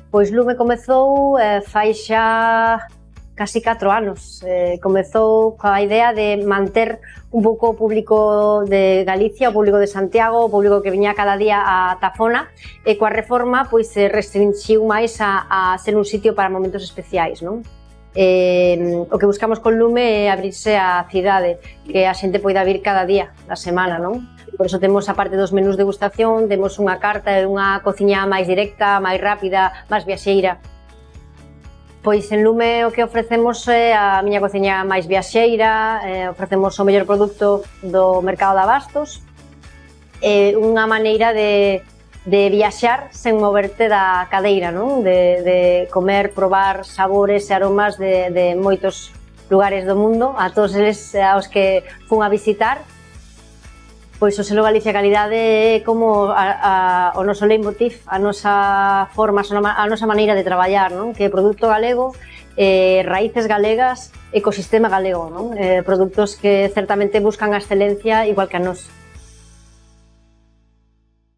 Pois Lume comezou fai xa casi 4 anos. Comezou coa idea de manter un pouco o público de Galicia, o público de Santiago, o público que viña cada día a Tafona, e coa reforma pois se restringiu máis a ser un sitio para momentos especiais, non? O que buscamos con Lume é abrirse á cidade, que a xente poida vir cada día da semana, non? Por iso temos, a parte dos menús de degustación, temos unha carta e unha cociña máis directa, máis rápida, máis viaxeira. Pois en Lume o que ofrecemos é a miña cociña máis viaxeira, ofrecemos o mellor produto do mercado de abastos, unha maneira de viaxar sen moverte da cadeira, non? De comer, probar sabores e aromas de moitos lugares do mundo, a todos eles aos que fun a visitar. Pois o selo Galicia Calidade é como o noso leitmotiv, a nosa forma, a nosa maneira de traballar, non? Que é produto galego, raíces galegas, ecosistema galego, non? Produtos que certamente buscan a excelencia igual que a nós.